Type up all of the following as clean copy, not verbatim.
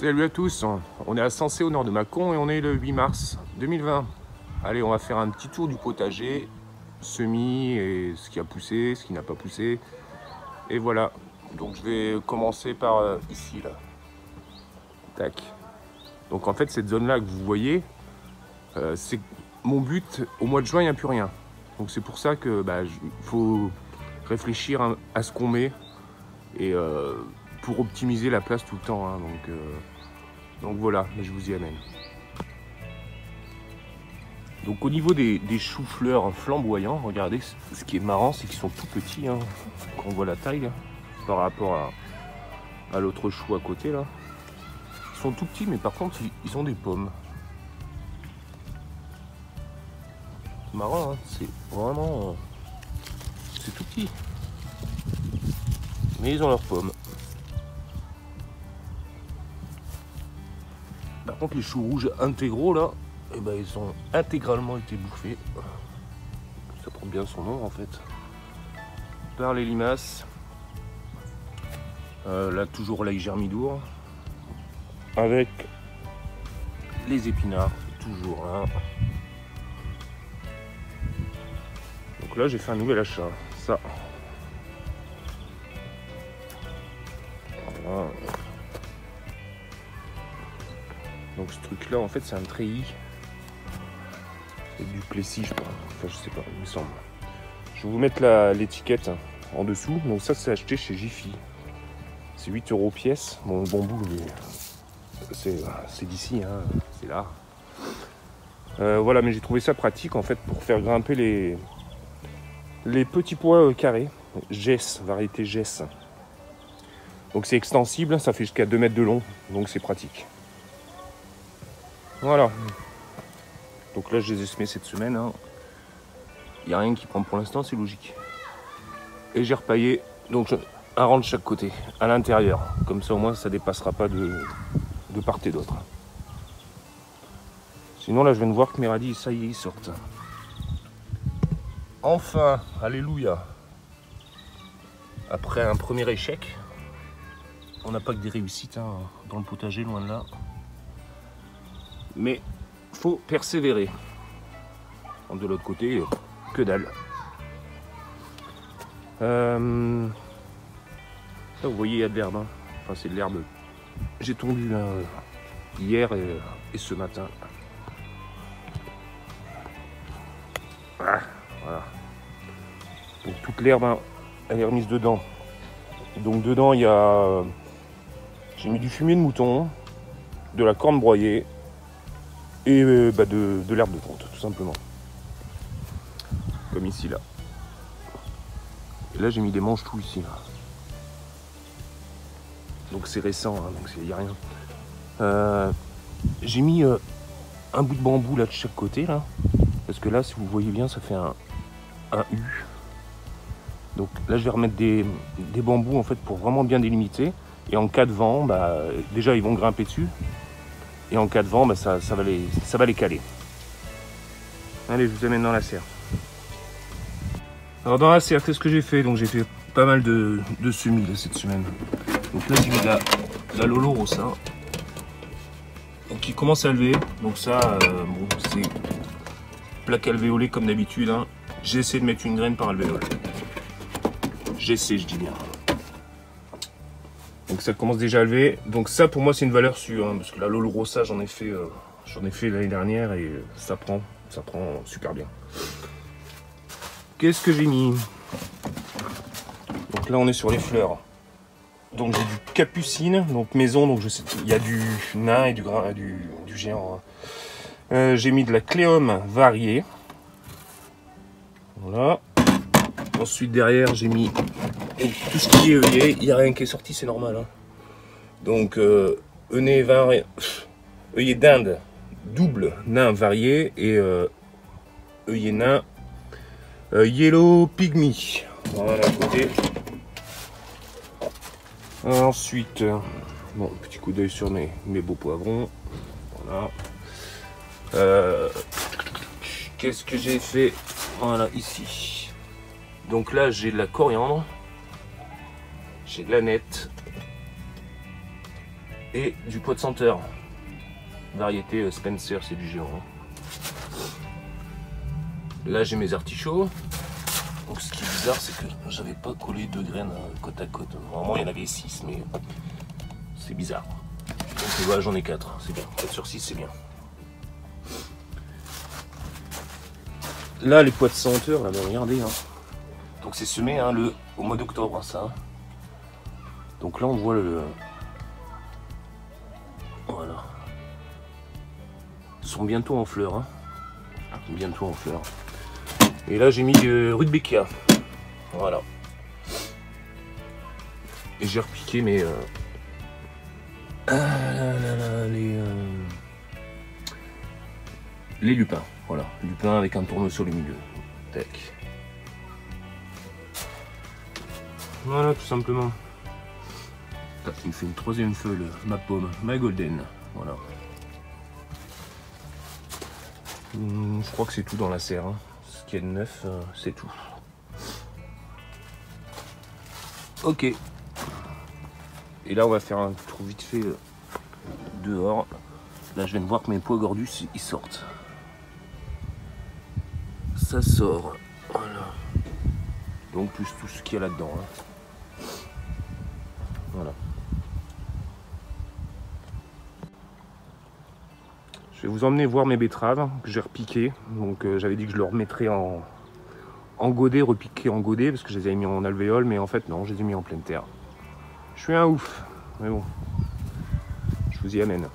Salut à tous, on est à Sensé au nord de Mâcon et on est le 8 mars 2020. Allez, on va faire un petit tour du potager, semis et ce qui a poussé, ce qui n'a pas poussé. Et voilà, donc je vais commencer par ici là. Tac. Donc en fait cette zone là que vous voyez, c'est mon but, au mois de juin il n'y a plus rien. Donc c'est pour ça que faut réfléchir à ce qu'on met et pour optimiser la place tout le temps. Hein, donc voilà, je vous y amène. Donc au niveau des choux-fleurs flamboyants, regardez, ce qui est marrant, c'est qu'ils sont tout petits, hein, quand on voit la taille là, par rapport à l'autre chou à côté là. Ils sont tout petits, mais par contre ils ont des pommes. C'est marrant, hein, c'est vraiment... c'est tout petit. Mais ils ont leurs pommes. Par contre les choux rouges intégraux là, eh ben, ils ont intégralement été bouffés. Ça prend bien son nom en fait. Par les limaces. Là toujours l'ail germidour. Avec les épinards, toujours là. Donc là j'ai fait un nouvel achat. Ça. Voilà. Donc ce truc là en fait c'est un treillis. C'est du Plessis je crois. Enfin je sais pas, il me semble. Je vais vous mettre l'étiquette en dessous. Donc ça c'est acheté chez Jiffy. C'est 8 € pièce. Bon le bambou c'est d'ici, hein. C'est là. Voilà, mais j'ai trouvé ça pratique en fait pour faire grimper les petits pois carrés. Gess, variété Gess. Donc c'est extensible, ça fait jusqu'à 2 mètres de long. Donc c'est pratique. Voilà. Donc là, je les ai semés cette semaine. Hein. Il n'y a rien qui prend pour l'instant, c'est logique. Et j'ai repaillé donc un rang de chaque côté, à l'intérieur. Comme ça, au moins, ça ne dépassera pas de part et d'autre. Sinon, là, je viens de voir que mes radis, ça y est, ils sortent. Enfin, alléluia. Après un premier échec, on n'a pas que des réussites hein, dans le potager, loin de là. Mais faut persévérer. De l'autre côté, que dalle. Là, vous voyez, il y a de l'herbe. Hein. Enfin, c'est de l'herbe. J'ai tondu hein, hier et ce matin. Ah, voilà. Donc toute l'herbe, hein, elle est remise dedans. Donc dedans, il y a... j'ai mis du fumier de mouton, de la corne broyée, et de l'herbe de tonte, tout simplement. Comme ici, là. Et là, j'ai mis des mange-tout ici, là. Donc c'est récent, hein, donc il n'y a rien. J'ai mis un bout de bambou, là, de chaque côté, là. Parce que là, si vous voyez bien, ça fait un U. Donc là, je vais remettre des bambous, en fait, pour vraiment bien délimiter. Et en cas de vent, déjà, ils vont grimper dessus. Et en cas de vent, ça va les caler. Allez, je vous amène dans la serre. Alors dans la serre, qu'est-ce que j'ai fait? Donc j'ai fait pas mal de semis là, cette semaine. Donc là, j'ai mis de la Lolo Rossa. Donc il commence à lever. Donc ça, bon, c'est plaque alvéolée comme d'habitude. Hein. J'ai essayé de mettre une graine par alvéole. J'essaie, je dis bien. Donc ça commence déjà à lever. Donc ça pour moi c'est une valeur sûre. Hein, parce que la Lolo Rossa j'en ai fait l'année dernière et ça prend super bien. Qu'est-ce que j'ai mis? Donc là on est sur les fleurs. Donc j'ai du capucine, donc maison, donc je sais il y a du nain et du géant. Hein. J'ai mis de la cléome variée. Voilà. Ensuite derrière j'ai mis tout ce qui est œillet, il n'y a rien qui est sorti, c'est normal. Hein. Donc œillet d'Inde, double nain varié et œillet nain Yellow Pygmy. Voilà à côté. Ensuite, bon, petit coup d'œil sur mes beaux poivrons. Voilà. Qu'est-ce que j'ai fait? Voilà, ici. Donc là, j'ai de la coriandre. J'ai de la nette. et du pois de senteur. Variété Spencer, c'est du géant. Là j'ai mes artichauts. Donc ce qui est bizarre, c'est que j'avais pas collé 2 graines côte à côte. Normalement il y en avait 6, mais c'est bizarre. Donc là j'en ai 4, c'est bien. 4 sur 6, c'est bien. Là les pois de senteur, là, mais regardez. Hein. Donc c'est semé hein, au mois d'octobre, hein, ça. Donc là on voit le... Voilà. Ils sont bientôt en fleurs. Hein. Bientôt en fleurs. Et là j'ai mis Rudbeckia. Voilà. Et j'ai repiqué mes... les lupins. Voilà. Lupins avec un tournesol au milieu. Tac. Voilà, tout simplement. Il me fait une 3e feuille, ma pomme, ma golden. Voilà. Je crois que c'est tout dans la serre. Hein. Ce qu'il y a de neuf, c'est tout. Ok. Et là, on va faire un tour vite fait dehors. Là, je viens de voir que mes pois gordus, ils sortent. Ça sort. Voilà. Donc, plus tout ce qu'il y a là-dedans. Hein. Voilà. Je vais vous emmener voir mes betteraves que j'ai repiquées. Donc j'avais dit que je le remettrais en godet, repiqué en godet, parce que je les avais mis en alvéole, mais en fait non, je les ai mis en pleine terre. Je suis un ouf, mais bon, je vous y amène.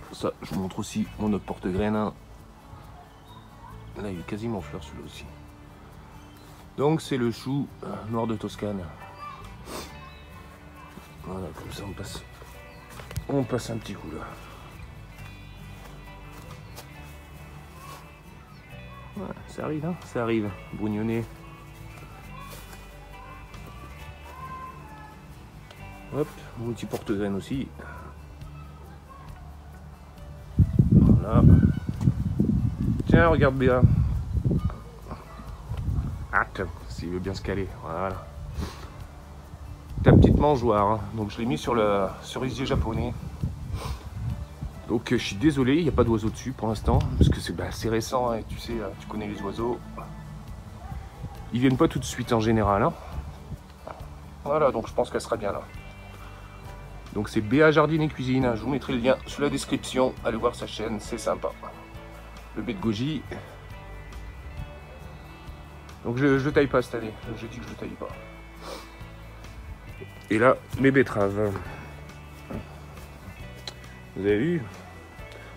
Pour ça, je vous montre aussi mon autre porte-graines. Là, il est quasiment en fleur celui-là aussi. Donc c'est le chou noir de Toscane. Voilà, comme ça on passe un petit coup là. Voilà, ça arrive, hein, ça arrive, brugnonné. Hop, mon petit porte-graines aussi. Voilà. Tiens, regarde bien. Hâte, s'il veut bien se caler. Voilà. Ta petite mangeoire. Hein. Donc je l'ai mis sur le cerisier japonais. Donc je suis désolé, il n'y a pas d'oiseaux dessus pour l'instant, parce que c'est récent, et tu sais, tu connais les oiseaux. Ils viennent pas tout de suite en général. Hein. Voilà, donc je pense qu'elle sera bien là. Donc c'est Béa Jardine et Cuisine, je vous mettrai le lien sous la description, allez voir sa chaîne, c'est sympa. Le bête goji. Donc je le taille pas cette année, je dis que je le taille pas. Et là, mes betteraves. Vous avez vu?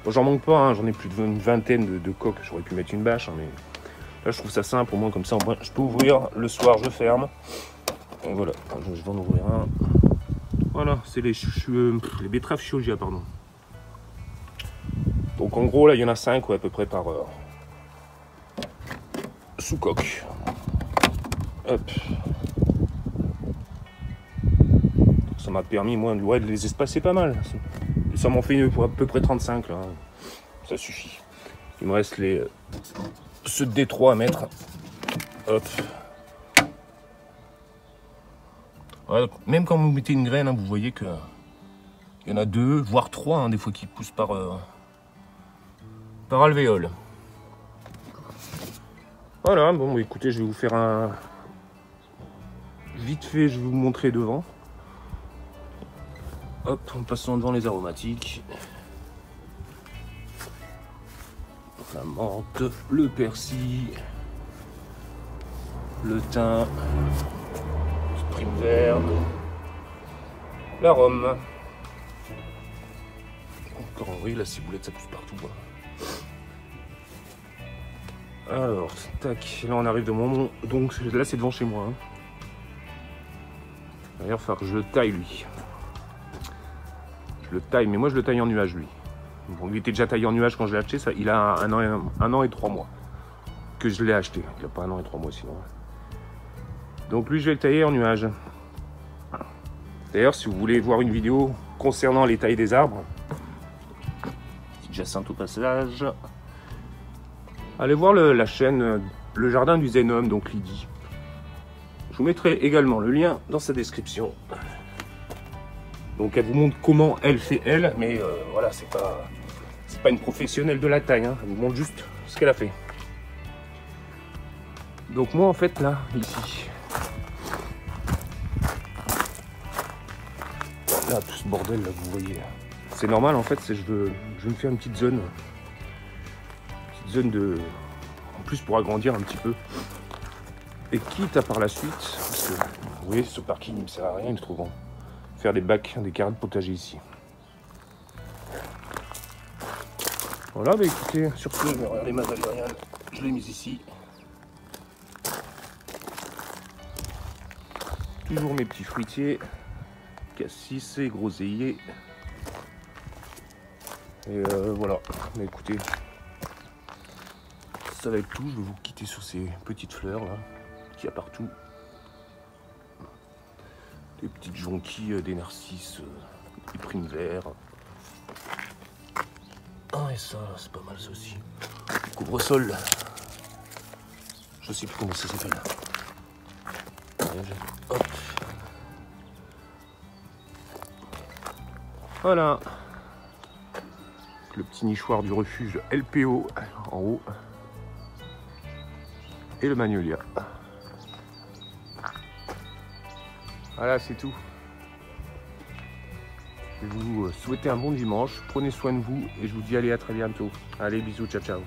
Bon, j'en manque pas, hein. J'en ai plus d'une vingtaine de coques. J'aurais pu mettre une bâche, hein, mais là je trouve ça simple, au moins comme ça je peux ouvrir, le soir je ferme. Et voilà, je vais en ouvrir un. Voilà, c'est les betteraves Chioggia, pardon. Donc en gros là il y en a 5 ouais, à peu près par sous-coque. Hop. Ça m'a permis moi de les espacer pas mal. Ça m'en fait à peu près 35 là. Ça suffit. Il me reste ceux de D3 à mettre. Hop. Ouais, même quand vous mettez une graine, hein, vous voyez que il y en a 2, voire 3 hein, des fois qui poussent par alvéole. Voilà, bon écoutez, je vais vous faire un vite fait, je vais vous montrer devant. Hop, en passant devant les aromatiques. La menthe, le persil, le thym, le prime vert, l'arôme. Encore oui, la ciboulette ça pousse partout. Alors, tac, là on arrive de mon... Donc là c'est devant chez moi. Hein. D'ailleurs, il va falloir que je le taille lui. Je le taille, mais moi je le taille en nuage lui. Bon, il était déjà taillé en nuage quand je l'ai acheté, ça, il a un an et 3 mois que je l'ai acheté. Il n'a pas 1 an et 3 mois sinon. Donc lui je vais le tailler en nuage. D'ailleurs si vous voulez voir une vidéo concernant les tailles des arbres, petite Jacinthe au passage, allez voir la chaîne Le Jardin du Zen Homme, donc Lydie. Je vous mettrai également le lien dans sa description. Donc elle vous montre comment elle fait elle, mais voilà, c'est pas une professionnelle de la taille, hein. Elle vous montre juste ce qu'elle a fait. Donc moi en fait là, ici, là tout ce bordel là que vous voyez, c'est normal en fait, c'est je veux me faire une petite zone de, en plus pour agrandir un petit peu. Et quitte à par la suite, parce que vous voyez ce parking il me sert à rien, je trouve, hein, faire des bacs, des carrés de potager ici. Voilà, bah écoutez, sur ce, regardez ma valériane, je l'ai mise ici. Toujours mes petits fruitiers, cassis et groseilliers. Et voilà, bah écoutez, ça va être tout. Je vais vous quitter sur ces petites fleurs là, qu'il y a partout. Des petites jonquilles, des narcisses, des primes verts. Ah et ça, c'est pas mal ça aussi. Couvre-sol. Je sais plus comment ça s'appelle. Hop. Voilà. Le petit nichoir du refuge LPO en haut. Et le magnolia. Voilà, c'est tout. Je vais vous souhaiter un bon dimanche. Prenez soin de vous et je vous dis allez à très bientôt. Allez, bisous, ciao, ciao.